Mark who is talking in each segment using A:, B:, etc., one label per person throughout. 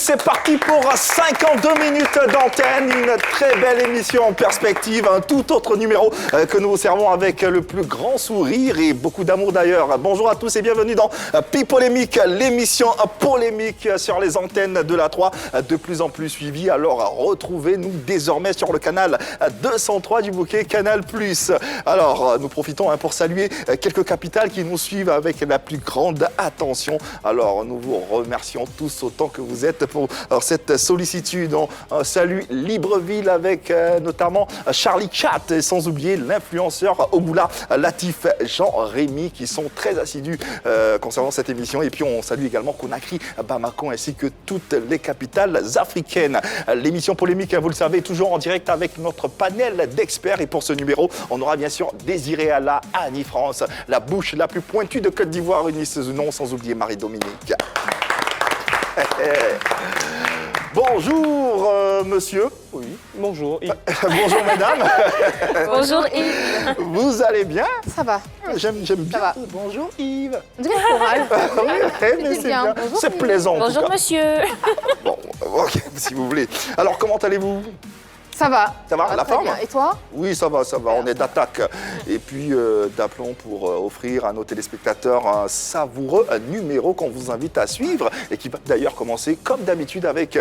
A: c'est parti pour 52 minutes d'antenne, une très belle émission en perspective, un tout autre numéro que nous vous servons avec le plus grand sourire et beaucoup d'amour d'ailleurs. Bonjour à tous et bienvenue dans Polémique, l'émission polémique sur les antennes de la 3, de plus en plus suivie. Alors retrouvez-nous désormais sur le canal 203 du bouquet Canal+. Alors nous profitons pour saluer quelques capitales qui nous suivent avec la plus grande attention. Alors nous vous remercions tous autant que vous êtes pour cette sollicitude. On salue Libreville avec notamment Charlie Chat et sans oublier l'influenceur Ogoula, Latif, Jean-Rémy qui sont très assidus concernant cette émission. Et puis on salue également Conakry, Bamako ainsi que toutes les capitales africaines. L'émission Polémique, vous le savez, toujours en direct avec notre panel d'experts. Et pour ce numéro, on aura bien sûr Désiré Alla, Annie France, la bouche la plus pointue de Côte d'Ivoire, unisseuse non, sans oublier Marie-Dominique. Bonjour, monsieur.
B: Oui, bonjour.
A: Bonjour, mesdames.
C: Bonjour, Yves.
A: Vous allez bien?
C: Ça va.
A: J'aime bien.
C: Va.
A: Bonjour, Yves.
C: Du courage.
A: Mais c'est bien. C'est plaisant.
C: Bonjour, monsieur.
A: Bon, ok, si vous voulez. Alors, comment allez-vous?
C: Ça va.
A: Ça va, la
C: très
A: forme?
C: bien. Et toi?
A: Oui, ça va. On est d'attaque. Et puis, d'aplomb pour offrir à nos téléspectateurs un savoureux numéro qu'on vous invite à suivre et qui va d'ailleurs commencer, comme d'habitude, avec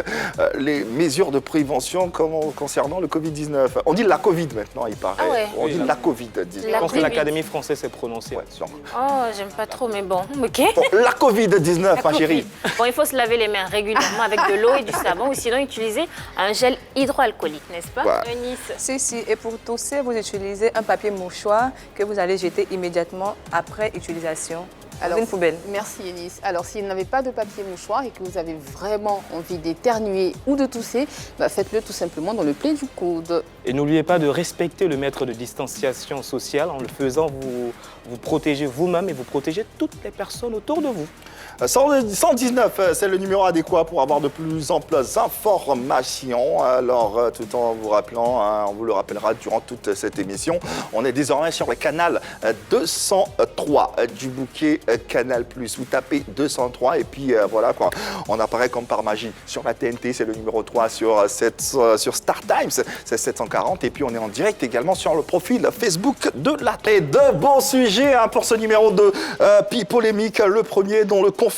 A: les mesures de prévention concernant le Covid-19. On dit la Covid maintenant, il paraît.
C: Ah ouais.
A: On dit la Covid-19.
B: Je pense que l'Académie française s'est prononcée.
A: Ouais, sûr.
C: Oh, j'aime pas trop, mais bon, ok.
A: Bon, la Covid-19, ma chérie.
D: Bon, il faut se laver les mains régulièrement avec de l'eau et du savon ou sinon utiliser un gel hydroalcoolique, n'est-ce pas,
A: Ouais.
D: Eunice?
E: Si. Et pour tousser, vous utilisez un papier mouchoir que vous allez jeter immédiatement après utilisation dans une poubelle.
C: Merci, Eunice. Alors, s'il n'avez pas de papier mouchoir et que vous avez vraiment envie d'éternuer ou de tousser, faites-le tout simplement dans le pli du coude.
B: Et n'oubliez pas de respecter le mètre de distanciation sociale. En le faisant, vous protégez vous-même et vous protégez toutes les personnes autour de vous.
A: 119, c'est le numéro adéquat pour avoir de plus amples informations. Alors, tout en vous rappelant, on vous le rappellera durant toute cette émission, on est désormais sur le canal 203 du bouquet Canal+. Vous tapez 203 et puis voilà quoi, on apparaît comme par magie. Sur la TNT, c'est le numéro 3, sur Star Times, c'est 740. Et puis on est en direct également sur le profil Facebook de la télé. Et de bons sujets pour ce numéro de Polémique. Le premier, dont le confinement.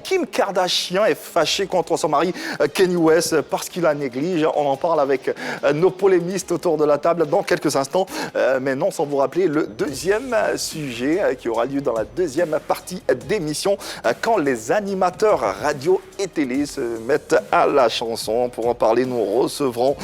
A: Kim Kardashian est fâchée contre son mari Kanye West parce qu'il la néglige. On en parle avec nos polémistes autour de la table dans quelques instants. Mais non, sans vous rappeler le deuxième sujet qui aura lieu dans la deuxième partie d'émission quand les animateurs radio et télé se mettent à la chanson. Pour en parler, nous recevrons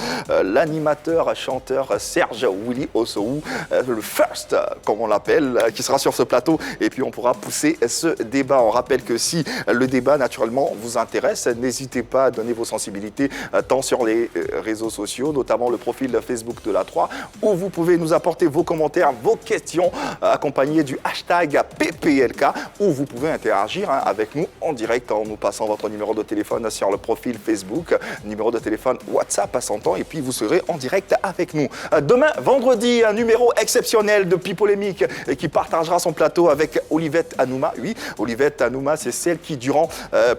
A: l'animateur chanteur Serge Willy Ossoou, le first comme on l'appelle, qui sera sur ce plateau. Et puis on pourra pousser ce débat. On rappelle que si le débat naturellement vous intéresse, n'hésitez pas à donner vos sensibilités tant sur les réseaux sociaux, notamment le profil Facebook de la 3, où vous pouvez nous apporter vos commentaires, vos questions, accompagnés du hashtag PPLK, où vous pouvez interagir avec nous en direct en nous passant votre numéro de téléphone sur le profil Facebook, numéro de téléphone WhatsApp à 100 ans, et puis vous serez en direct avec nous. Demain, vendredi, un numéro exceptionnel de Polémique qui partagera son plateau avec Olivette Anouma. Oui, Olivette Anouma, c'est celle qui, durant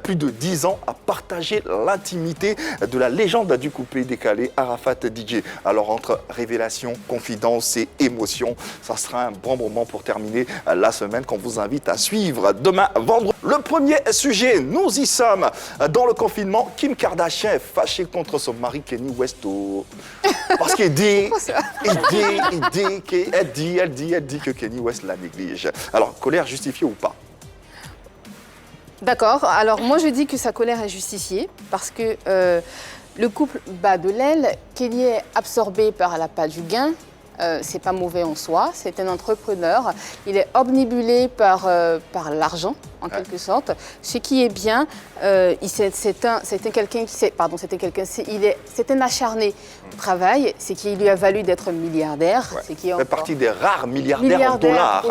A: plus de 10 ans, a partagé l'intimité de la légende du coupé décalé Arafat DJ. Alors, entre révélation, confidence et émotion, ça sera un bon moment pour terminer la semaine qu'on vous invite à suivre demain, vendredi. Le premier sujet, nous y sommes. Dans le confinement, Kim Kardashian est fâchée contre son mari Kanye West. Parce qu'elle dit, elle dit que Kanye West la néglige. Alors, colère justifiée ou pas?
C: D'accord. Alors, moi, je dis que sa colère est justifiée parce que le couple bat de l'aile. Kanye est absorbé par l'appât du gain. C'est pas mauvais en soi. C'est un entrepreneur. Il est obnubilé par l'argent, en quelque sorte. Ce qui est bien, c'est un acharné au travail. C'est qui lui a valu d'être milliardaire.
A: Ouais.
C: C'est qui
A: fait partie des rares milliardaires au dollar.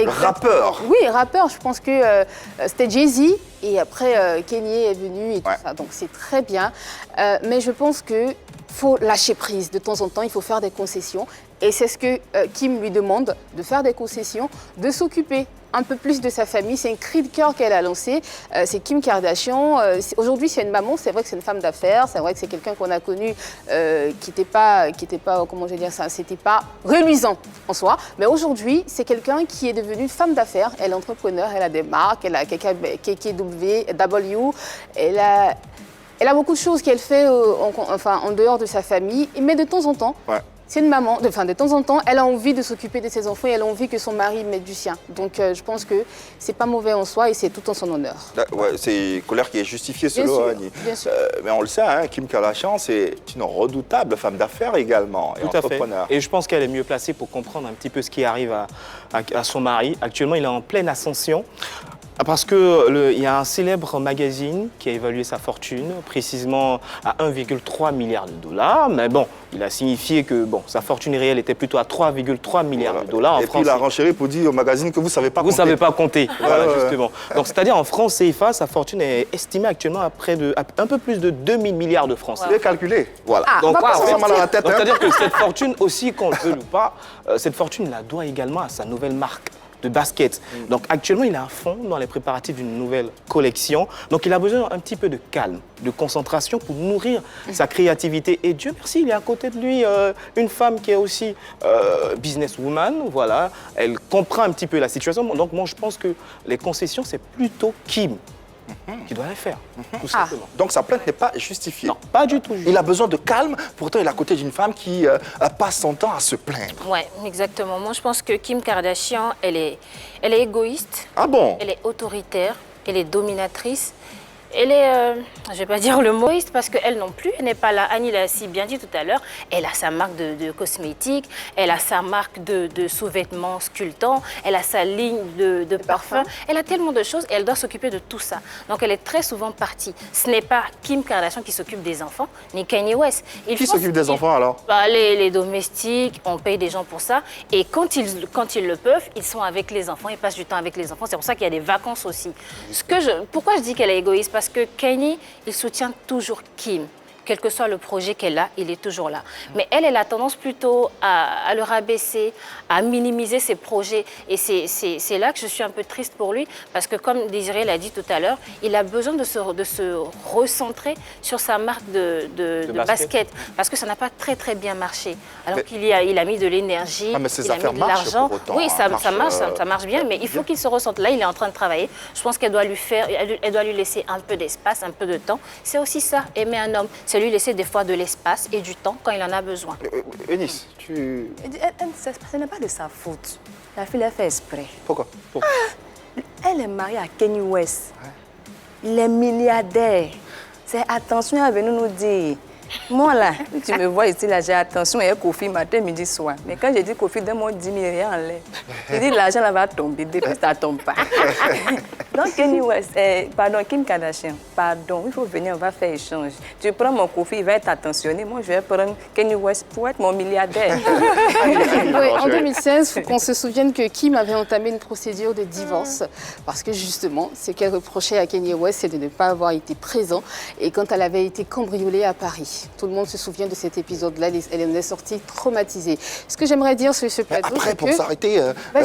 C: Rappeur. Oui, rappeur. Je pense que c'était Jay-Z. Et après, Kanye est venu et tout ça. Donc, c'est très bien. Mais je pense que faut lâcher prise. De temps en temps, il faut faire des concessions. Et c'est ce que Kim lui demande, de faire des concessions, de s'occuper un peu plus de sa famille. C'est un cri de cœur qu'elle a lancé. C'est Kim Kardashian. Aujourd'hui, c'est une maman. C'est vrai que c'est une femme d'affaires. C'est vrai que c'est quelqu'un qu'on a connu qui n'était pas, comment je vais dire ça, c'était pas reluisant en soi. Mais aujourd'hui, c'est quelqu'un qui est devenu une femme d'affaires. Elle est entrepreneur. Elle a des marques. Elle a KKW, elle a beaucoup de choses qu'elle fait en dehors de sa famille, mais de temps en temps, c'est une maman, de temps en temps, elle a envie de s'occuper de ses enfants et elle a envie que son mari mette du sien. Donc je pense que c'est pas mauvais en soi et c'est tout en son honneur.
A: C'est une colère qui est justifiée selon Annie.
C: Bien sûr.
A: Mais on le sait, hein, Kim Kardashian, c'est une redoutable femme d'affaires également et
B: Tout à fait.
A: entrepreneur.
B: Et je pense qu'elle est mieux placée pour comprendre un petit peu ce qui arrive à son mari. Actuellement, il est en pleine ascension. Parce qu'il y a un célèbre magazine qui a évalué sa fortune, précisément à 1,3 milliard de dollars. Mais bon, il a signifié que sa fortune réelle était plutôt à 3,3 milliards de dollars.
A: Et puis il a renchéri pour dire au magazine que vous ne savez pas compter.
B: Vous ne savez pas compter, voilà, justement. Donc, c'est-à-dire en francs CFA, sa fortune est estimée actuellement à un peu plus de 2000 milliards de francs.
A: Vous pouvez calculer. Voilà.
B: Donc,
A: ça mal à la tête.
B: c'est-à-dire que cette fortune aussi, qu'on le veut ou pas, cette fortune la doit également à sa nouvelle marque de basket. Donc actuellement, il est à fond dans les préparatifs d'une nouvelle collection. Donc il a besoin un petit peu de calme, de concentration pour nourrir sa créativité. Et Dieu merci, il y a à côté de lui une femme qui est aussi businesswoman. Voilà, elle comprend un petit peu la situation. Donc moi, je pense que les concessions, c'est plutôt Kim qui doit les faire, tout simplement.
A: Donc sa plainte n'est pas justifiée.
B: Non, pas du tout.
A: Il a besoin de calme, pourtant il est à côté d'une femme qui passe son temps à se plaindre.
D: Oui, exactement. Moi, je pense que Kim Kardashian, elle est égoïste.
A: Ah bon?
D: Elle est autoritaire, elle est dominatrice. Elle est, je ne vais pas dire le mot, parce qu'elle non plus, elle n'est pas là. Annie l'a si bien dit tout à l'heure, elle a sa marque de cosmétiques, elle a sa marque de sous-vêtements sculptants, elle a sa ligne de parfums. Elle a tellement de choses et elle doit s'occuper de tout ça. Donc elle est très souvent partie. Ce n'est pas Kim Kardashian qui s'occupe des enfants, ni Kanye West.
A: Qui s'occupe des enfants alors?
D: Les domestiques, on paye des gens pour ça. Et quand ils le peuvent, ils sont avec les enfants, ils passent du temps avec les enfants. C'est pour ça qu'il y a des vacances aussi. Pourquoi je dis qu'elle est égoïste? Parce que Kanye, il soutient toujours Kim. Quel que soit le projet qu'elle a, il est toujours là. Mais elle a tendance plutôt à le rabaisser, à minimiser ses projets. Et c'est là que je suis un peu triste pour lui, parce que comme Désiré l'a dit tout à l'heure, il a besoin de se recentrer sur sa marque de basket, parce que ça n'a pas très très bien marché. Alors qu'il a mis de l'énergie, il a mis de l'argent. Oui, ça marche bien, mais il faut qu'il se ressente. Là, il est en train de travailler. Je pense qu'elle doit lui laisser un peu d'espace, un peu de temps. C'est aussi ça, aimer un homme. C'est lui laisser des fois de l'espace et du temps quand il en a besoin.
A: Eunice, tu...
E: Ce n'est pas de sa faute. La fille l'a fait exprès.
A: Pourquoi?
E: Elle est mariée à Kanye West. Il est milliardaire. C'est attention à venir nous dire. Moi, là, tu me vois ici, là, j'ai attention à Kofi matin, midi, soir. Mais quand j'ai dit Kofi, donne-moi 10 000 rien en l'air. J'ai dit l'argent là va tomber, depuis ça ne tombe pas. Donc, Kanye West, Kim Kardashian, il faut venir, on va faire échange. Tu prends mon Kofi, il va être attentionné. Moi, je vais prendre Kanye West pour être mon milliardaire.
C: Oui, en 2016, il faut qu'on se souvienne que Kim avait entamé une procédure de divorce parce que justement, ce qu'elle reprochait à Kanye West, c'est de ne pas avoir été présent. Et quand elle avait été cambriolée à Paris, tout le monde se souvient de cet épisode-là, elle en est sortie traumatisée. Ce que j'aimerais dire sur ce plateau,
A: après,
C: c'est
A: pour
C: que...
A: s'arrêter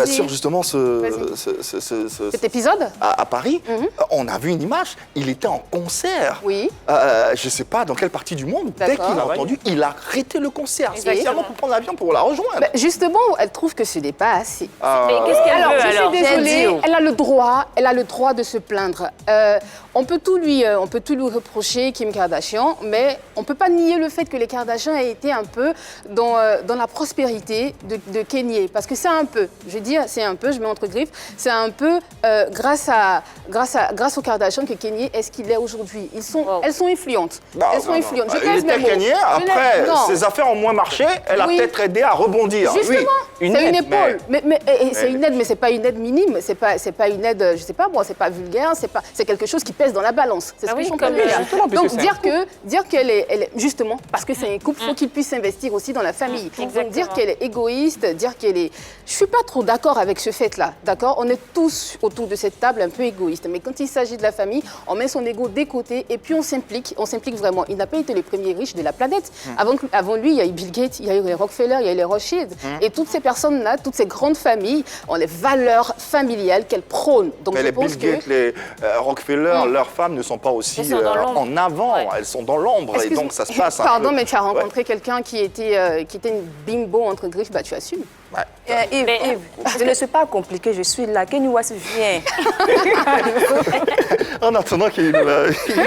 A: sur justement
C: cet épisode
A: à Paris, on a vu une image, il était en concert.
C: Oui.
A: Je ne sais pas dans quelle partie du monde. Dès qu'il a entendu, il a arrêté le concert. Spécialement pour prendre l'avion pour la rejoindre.
C: Justement, elle trouve que ce n'est pas assez.
D: Mais qu'est-ce qu'elle veut alors?
C: Je suis désolée, elle a le droit de se plaindre. On peut tout lui reprocher, Kim Kardashian, mais on ne peut pas nier le fait que les Kardashians aient été un peu dans la prospérité de Kanye. Parce que c'est un peu, je vais dire, c'est un peu, je mets entre griffes, c'est un peu grâce aux Kardashians que Kanye est ce qu'il est aujourd'hui. Elles sont influentes. Elles sont influentes. Je pèse mes mots.
A: Kanye, après, ses affaires ont moins marché, elle a peut-être aidé à rebondir.
C: Justement,
A: oui,
C: c'est une épaule. C'est une aide, mais ce n'est pas une aide minime. C'est pas une aide, je ne sais pas moi, c'est pas vulgaire, c'est quelque chose qui pèse dans la balance. C'est ce que je comprends. Donc dire qu'elle est justement, parce que c'est un couple, il faut qu'il puisse s'investir aussi dans la famille. Donc dire
D: Exactement.
C: qu'elle est égoïste, dire qu'elle est... Je suis pas trop d'accord avec ce fait-là, d'accord? On est tous autour de cette table un peu égoïstes, mais quand il s'agit de la famille, on met son ego de côté et puis on s'implique vraiment. Il n'a pas été le premier riche de la planète. Avant lui, il y a eu Bill Gates, il y a eu les Rockefeller, il y a eu les Rothschild. Et toutes ces personnes-là, toutes ces grandes familles ont les valeurs familiales qu'elles prônent. Donc
A: Mais
C: je
A: les
C: pense
A: Bill Gates, les Rockefeller, leurs femmes ne sont pas aussi
D: Elles sont dans l'ombre.
A: en avant,
D: Ouais.
A: elles sont dans l'ombre et
C: Excuse-moi.
A: donc ça se passe un
C: Pardon,
A: peu.
C: mais tu as rencontré quelqu'un qui était une bimbo entre griffes, bah tu assumes.
A: Ouais.
E: Yves,
D: Mais-
E: Yves, je ne suis pas compliquée, je suis là. Kanye West vient.
A: En attendant qu'ils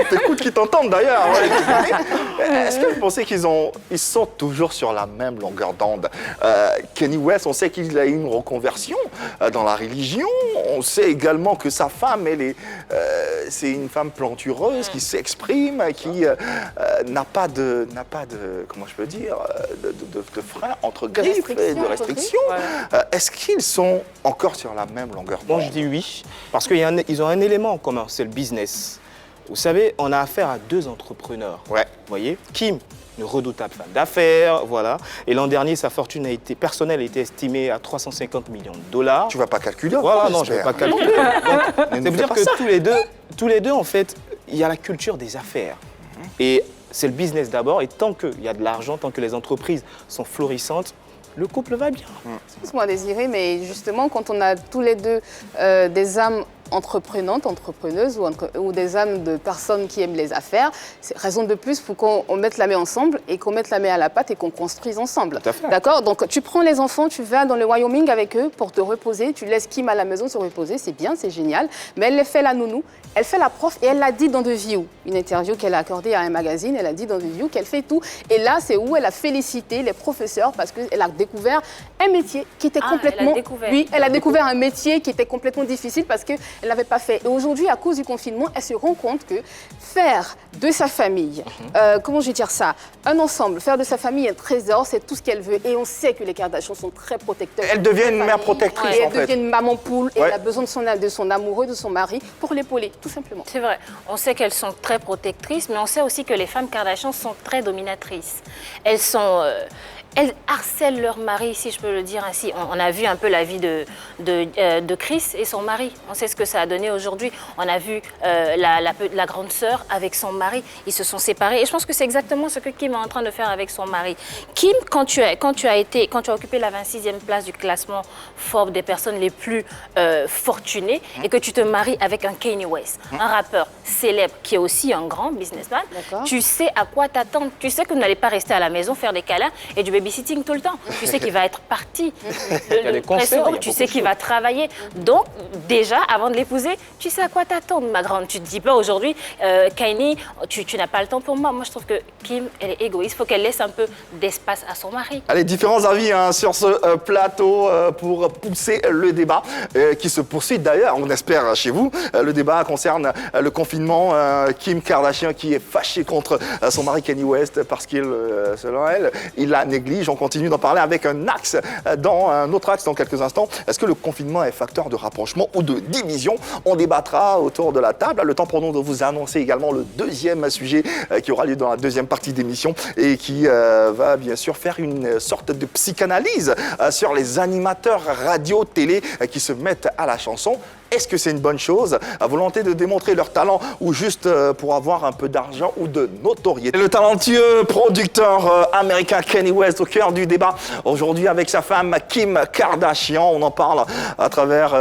A: t'écoutent, qu'ils t'entendent d'ailleurs. Ouais. Est-ce que vous pensez ils sont toujours sur la même longueur d'onde? Kanye West, on sait qu'il a eu une reconversion dans la religion. On sait également que sa femme, c'est une femme plantureuse qui s'exprime, qui n'a pas de, comment je peux dire, de frein entre griffes et de restrictions. Est-ce qu'ils sont encore sur la même longueur d'onde?
B: Moi, je dis oui, parce qu'ils ont un élément en commun, c'est le business. Vous savez, on a affaire à deux entrepreneurs.
A: Ouais.
B: Vous voyez, Kim, une redoutable femme d'affaires, voilà. Et l'an dernier, sa fortune personnelle a été estimée à 350 millions de dollars.
A: Tu vas pas calculer?
B: Voilà, non, je ne vais pas calculer. Donc,
A: Ne
B: c'est
A: nous
B: pour
A: fais
B: dire
A: pas
B: que
A: ça.
B: tous les deux, en fait, il y a la culture des affaires. Et c'est le business d'abord. Et tant qu'il y a de l'argent, tant que les entreprises sont florissantes, le couple va bien.
C: Excuse-moi Désiré, mais justement, quand on a tous les deux des âmes entreprenantes, entrepreneuses ou des âmes de personnes qui aiment les affaires, c'est raison de plus pour qu'on mette la main ensemble et qu'on mette la main à la pâte et qu'on construise ensemble.
B: Tout à fait.
C: D'accord? Donc tu prends les enfants, tu vas dans le Wyoming avec eux pour te reposer, tu laisses Kim à la maison se reposer, c'est bien, c'est génial, mais elle les fait la nounou, elle fait la prof et elle l'a dit dans The View, une interview qu'elle a accordée à un magazine, elle a dit dans The View qu'elle fait tout. Et là, c'est où elle a félicité les professeurs parce qu'elle a découvert un métier qui était complètement...
D: elle a découvert.
C: Oui, elle a découvert un métier qui était complètement difficile parce qu'elle ne l'avait pas fait. Et aujourd'hui, à cause du confinement, elle se rend compte que faire de sa famille, comment je vais dire ça, un ensemble, faire de sa famille un trésor, c'est tout ce qu'elle veut. Et on sait que les Kardashians sont très protecteurs.
A: Elle devient une mère protectrice,
C: Et
A: en
C: elle
A: fait.
C: devient une maman poule et
A: Ouais.
C: elle a besoin de son amoureux, de son mari pour l'épauler, tout simplement.
D: C'est vrai. On sait qu'elles sont très protectrices, mais on sait aussi que les femmes Kardashian sont très dominatrices. Elles harcèlent leur mari, si je peux le dire ainsi. On a vu un peu la vie de Chris et son mari. On sait ce que ça a donné aujourd'hui. On a vu la grande sœur avec son mari. Ils se sont séparés. Et je pense que c'est exactement ce que Kim est en train de faire avec son mari. Kim, quand tu as occupé la 26e place du classement Forbes des personnes les plus fortunées et que tu te maries avec un Kanye West, un rappeur célèbre qui est aussi un grand businessman,
C: D'accord.
D: tu sais à quoi t'attendre. Tu sais que vous n'allez pas rester à la maison faire des câlins et du babysitting tout le temps. Tu sais qu'il va être parti.
B: Il y a des concerts, il y a
D: Tu
B: beaucoup
D: sais
B: de
D: qu'il
B: choses.
D: va travailler. Donc, déjà, avant de l'épouser, tu sais à quoi t'attendre, ma grande. Tu te dis pas aujourd'hui, Kanye, tu n'as pas le temps pour moi. Moi, je trouve que Kim, elle est égoïste. Il faut qu'elle laisse un peu d'espace à son mari.
A: Allez, différents avis sur ce plateau pour pousser le débat qui se poursuit d'ailleurs, on espère, chez vous. Le débat concerne le confinement. Kim Kardashian qui est fâchée contre son mari Kanye West parce qu'il, selon elle, il la néglige. On continue d'en parler avec un autre axe dans quelques instants. Est-ce que le confinement est facteur de rapprochement ou de division? On débattra autour de la table. Le temps pour nous de vous annoncer également le deuxième sujet qui aura lieu dans la deuxième partie d'émission et qui va bien sûr faire une sorte de psychanalyse sur les animateurs radio-télé qui se mettent à la chanson. Est-ce que c'est une bonne chose? À volonté de démontrer leur talent ou juste pour avoir un peu d'argent ou de notoriété? Le talentueux producteur américain Kanye West au cœur du débat aujourd'hui avec sa femme Kim Kardashian. On en parle à travers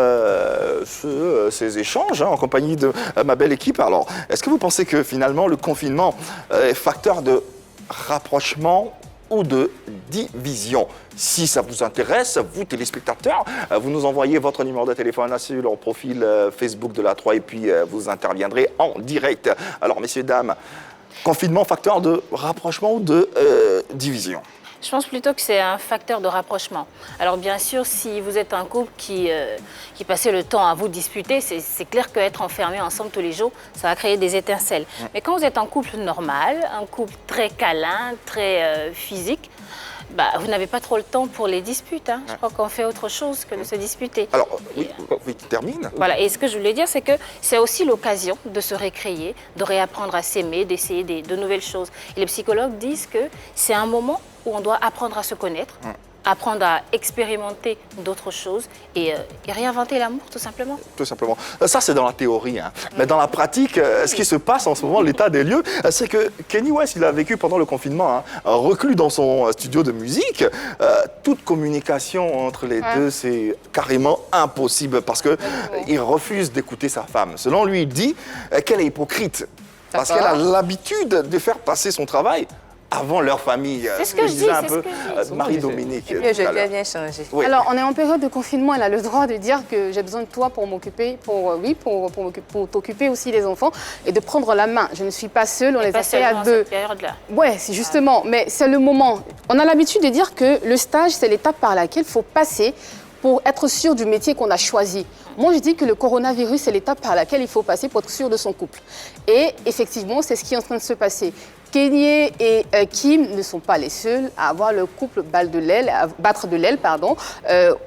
A: ces échanges en compagnie de ma belle équipe. Alors, est-ce que vous pensez que finalement le confinement est facteur de rapprochement ou de division? Si ça vous intéresse, vous téléspectateurs, vous nous envoyez votre numéro de téléphone sur le profil Facebook de la 3 et puis vous interviendrez en direct. Alors messieurs, dames, confinement facteur de rapprochement ou de division?
D: Je pense plutôt que c'est un facteur de rapprochement. Alors bien sûr, si vous êtes un couple qui passait le temps à vous disputer, c'est clair qu'être enfermés ensemble tous les jours, ça va créer des étincelles. Mais quand vous êtes un couple normal, un couple très câlin, très physique, Bah, vous n'avez pas trop le temps pour les disputes. Hein. Je crois qu'on fait autre chose que de se disputer.
A: Alors, oui, termine.
D: Voilà, et ce que je voulais dire, c'est que c'est aussi l'occasion de se récréer, de réapprendre à s'aimer, d'essayer de nouvelles choses. Et les psychologues disent que c'est un moment où on doit apprendre à se connaître, apprendre à expérimenter d'autres choses et réinventer l'amour, tout simplement.
A: Tout simplement. Ça, c'est dans la théorie. Hein. Mais dans la pratique, ce qui se passe en ce moment, l'état des lieux, c'est que Kanye West, il a vécu pendant le confinement, hein, reclus dans son studio de musique. Toute communication entre les deux, c'est carrément impossible parce qu'il refuse d'écouter sa femme. Selon lui, il dit qu'elle est hypocrite parce qu'elle a l'habitude de faire passer son travail avant leur famille.
D: C'est ce que je dis,
A: un peu
D: dis.
A: Marie-Dominique.
E: Je vais bien changer.
A: Oui.
C: Alors, on est en période de confinement, elle a le droit de dire que j'ai besoin de toi pour m'occuper, pour t'occuper aussi des enfants et de prendre la main. Je ne suis pas seule, on les a fait à deux.
D: Cette période-là.
C: Ouais, c'est justement, mais c'est le moment. On a l'habitude de dire que le stage, c'est l'étape par laquelle il faut passer pour être sûr du métier qu'on a choisi. Moi, je dis que le coronavirus, c'est l'étape par laquelle il faut passer pour être sûr de son couple. Et effectivement, c'est ce qui est en train de se passer. Kanye et Kim ne sont pas les seuls à avoir le couple battre de l'aile.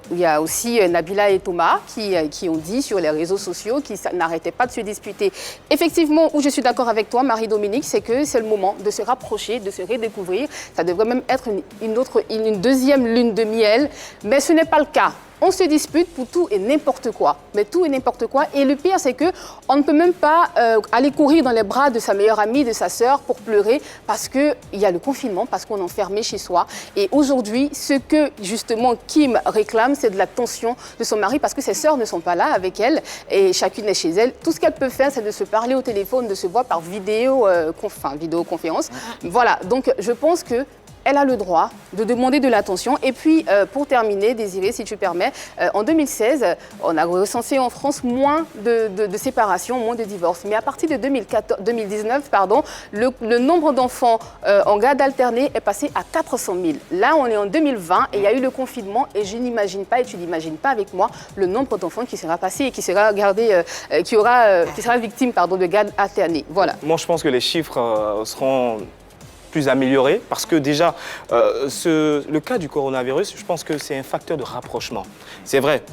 C: Il y a aussi Nabila et Thomas qui ont dit sur les réseaux sociaux qu'ils n'arrêtaient pas de se disputer. Effectivement, où je suis d'accord avec toi, Marie-Dominique, c'est que c'est le moment de se rapprocher, de se redécouvrir. Ça devrait même être une deuxième lune de miel, mais ce n'est pas le cas. On se dispute pour tout et n'importe quoi. Mais tout et n'importe quoi. Et le pire, c'est qu'on ne peut même pas aller courir dans les bras de sa meilleure amie, de sa sœur, pour pleurer parce qu'il y a le confinement, parce qu'on est enfermé chez soi. Et aujourd'hui, ce que justement Kim réclame, c'est de l'attention de son mari parce que ses sœurs ne sont pas là avec elle et chacune est chez elle. Tout ce qu'elle peut faire, c'est de se parler au téléphone, de se voir par vidéoconférence. Voilà. Donc, je pense que elle a le droit de demander de l'attention. Et puis, pour terminer, Désiré, si tu permets, en 2016, on a recensé en France moins de séparations, moins de divorces. Mais à partir de 2019, le nombre d'enfants en garde alternée est passé à 400 000. Là, on est en 2020 et il y a eu le confinement et je n'imagine pas, et tu n'imagines pas avec moi, le nombre d'enfants qui sera passé et qui sera victime de garde alternée. Voilà.
B: Moi, je pense que les chiffres seront plus amélioré parce que déjà, le cas du coronavirus, je pense que c'est un facteur de rapprochement. C'est vrai,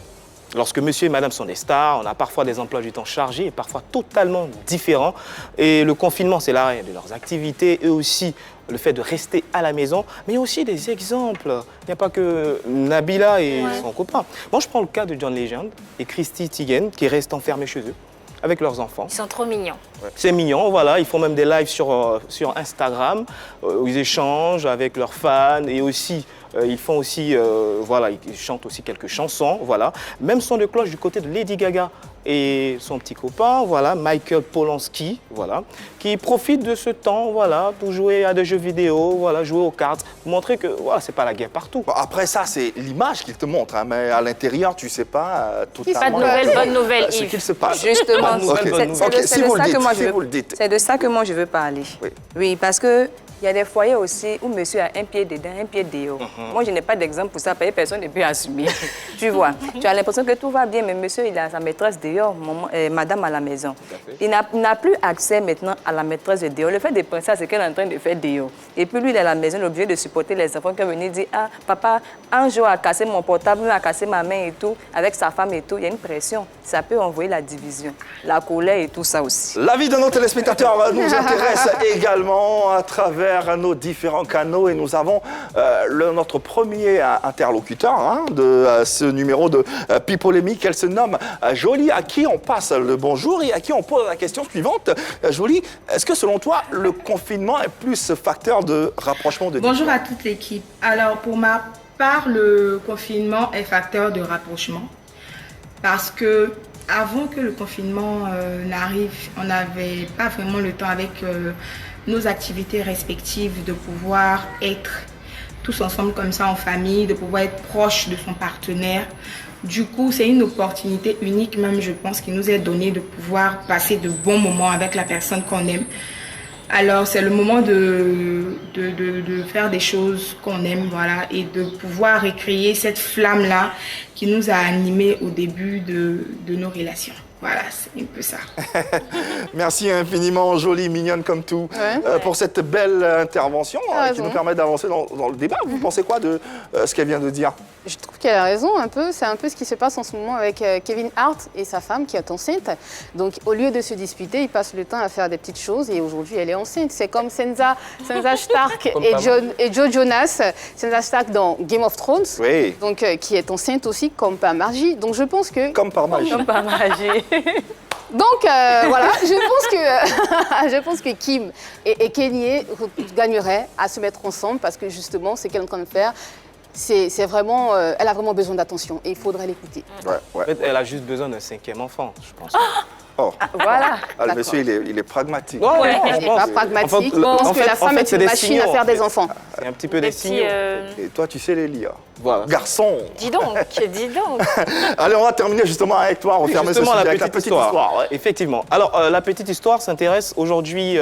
B: lorsque monsieur et madame sont des stars, on a parfois des emplois du temps chargés et parfois totalement différents. Et le confinement, c'est l'arrêt de leurs activités et aussi le fait de rester à la maison. Mais il y a aussi des exemples. Il n'y a pas que Nabila et son copain. Moi, je prends le cas de John Legend et Christy Teigen qui restent enfermés chez eux avec leurs enfants.
D: Ils sont trop mignons.
B: C'est mignon, voilà. Ils font même des lives sur Instagram où ils échangent avec leurs fans et aussi ils font aussi, ils chantent aussi quelques chansons, voilà. Même son de cloche du côté de Lady Gaga et son petit copain, voilà, Michael Polanski, voilà, qui profitent de ce temps, voilà, pour jouer à des jeux vidéo, voilà, jouer aux cartes, pour montrer que, voilà, c'est pas la guerre partout.
A: Bon, après ça, c'est l'image qu'il te montre, hein, mais à l'intérieur, tu sais pas totalement.
D: Pas de nouvelles, bonne nouvelle,
A: ce
D: Yves.
A: qu'il se passe.
E: Justement,
A: c'est
E: de ça que moi je veux parler. Oui, parce que il y a des foyers aussi où monsieur a un pied dedans, un pied dehors. Moi, je n'ai pas d'exemple pour ça, parce que personne ne peut assumer. Tu vois, tu as l'impression que tout va bien, mais monsieur, il a sa maîtresse dehors, madame à la maison. Il n'a plus accès maintenant à la maîtresse de dehors. Le fait de penser à ce qu'elle est en train de faire dehors. Et puis lui, il est à la maison, il est obligé de supporter les enfants qui viennent dire « Ah, papa, un jour a cassé mon portable, a cassé ma main et tout, avec sa femme et tout. » Il y a une pression. Ça peut envoyer la division, la colère et tout ça aussi.
A: L'avis de nos téléspectateurs nous intéresse également à travers nos différents canaux et nous avons notre premier interlocuteur de ce numéro de Pipolémique. Elle se nomme Jolie, à qui on passe le bonjour et à qui on pose la question suivante. Jolie, est-ce que selon toi, le confinement est plus facteur de rapprochement de
F: Bonjour à toute l'équipe. Alors pour ma part, le confinement est facteur de rapprochement parce que avant que le confinement n'arrive, on n'avait pas vraiment le temps avec nos activités respectives de pouvoir être tous ensemble comme ça en famille, de pouvoir être proche de son partenaire. Du coup, c'est une opportunité unique même, je pense, qui nous est donnée de pouvoir passer de bons moments avec la personne qu'on aime. Alors, c'est le moment de faire des choses qu'on aime, voilà, et de pouvoir recréer cette flamme-là qui nous a animés au début de nos relations. Voilà, c'est un peu ça.
A: Merci infiniment, jolie, mignonne comme tout, pour cette belle intervention qui nous permet d'avancer dans le débat. Vous pensez quoi de ce qu'elle vient de dire?
C: Je trouve qu'elle a raison un peu. C'est un peu ce qui se passe en ce moment avec Kevin Hart et sa femme qui est enceinte. Donc, au lieu de se disputer, ils passent le temps à faire des petites choses et aujourd'hui, elle est enceinte. C'est comme Sansa Stark et Joe Jonas. Sansa Stark dans Game of Thrones, donc, qui est enceinte aussi, comme par magie. Donc, je pense que...
A: Comme par magie.
E: Comme par magie.
C: Donc voilà, je pense que Kim et Kanye gagneraient à se mettre ensemble parce que justement, ce qu'elle est en train de faire, c'est vraiment, elle a vraiment besoin d'attention et il faudrait l'écouter.
B: En fait, elle a juste besoin d'un 5e enfant, je pense.
E: Voilà.
A: Ah, le monsieur, il est pragmatique.
B: Non,
C: Elle n'est pas pragmatique. Je pense que la femme est une machine à faire des enfants.
B: C'est un petit peu des signaux.
A: Et toi, tu sais les lire.
B: Voilà.
A: Garçon.
D: Dis donc, dis donc.
A: Allez, on va terminer justement avec toi. On va fermer ce sujet avec la petite histoire.
B: Effectivement. Alors, la petite histoire s'intéresse aujourd'hui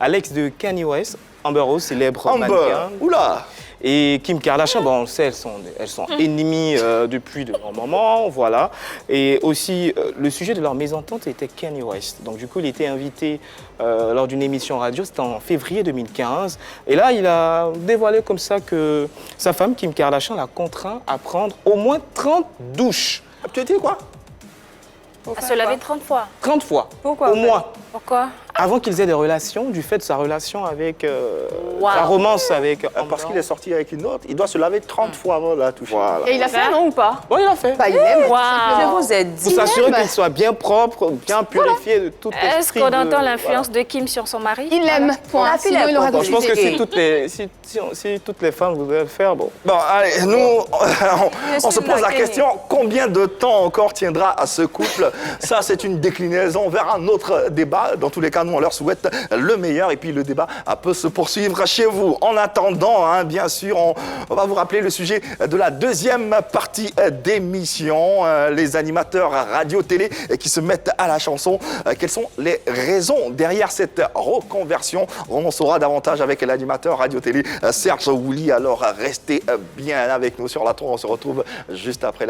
B: à l'ex de Kanye West, Amber Rose, célèbre mannequin.
A: Oula.
B: Et Kim Kardashian, bon, on le sait, elles sont ennemies depuis de longs moments, voilà. Et aussi, le sujet de leur mésentente était Kanye West. Donc, du coup, il était invité lors d'une émission radio, c'était en février 2015. Et là, il a dévoilé comme ça que sa femme, Kim Kardashian, l'a contraint à prendre au moins 30 douches.
A: Tu as dit quoi?
D: À se laver 30 fois.
B: 30 fois.
E: Pourquoi
B: au moins.
D: Pourquoi?
B: Avant qu'ils aient des relations, du fait de sa relation avec... sa romance avec Amber.
A: Parce qu'il est sorti avec une autre, il doit se laver 30 fois avant de la toucher. Voilà.
C: Et il a fait, non, ou pas?
B: Oui, il l'a fait.
C: Bah, il aime.
E: Je vous ai dit.
B: Pour s'assurer qu'il soit bien propre, bien purifié de toute
D: Est-ce
B: esprit
D: qu'on
B: de-
D: entend l'influence de Kim sur son mari?
C: Il l'aime, point.
E: La fille
C: Sinon,
E: est
C: il aurait
E: contente.
B: Je pense que
C: refusé.
B: si toutes les femmes voudraient le faire, bon.
A: Bon, allez, nous, on se
E: sûr,
A: pose la
E: Kenny.
A: question, combien de temps encore tiendra à ce couple? Ça, c'est une déclinaison vers un autre débat. Dans tous les cas, nous, on leur souhaite le meilleur et puis le débat peut se poursuivre chez vous. En attendant, hein, bien sûr, on va vous rappeler le sujet de la deuxième partie d'émission. Les animateurs radio-télé qui se mettent à la chanson. Quelles sont les raisons derrière cette reconversion? On en saura davantage avec l'animateur radio-télé Serge Woolley. Alors, restez bien avec nous sur la tour. On se retrouve juste après la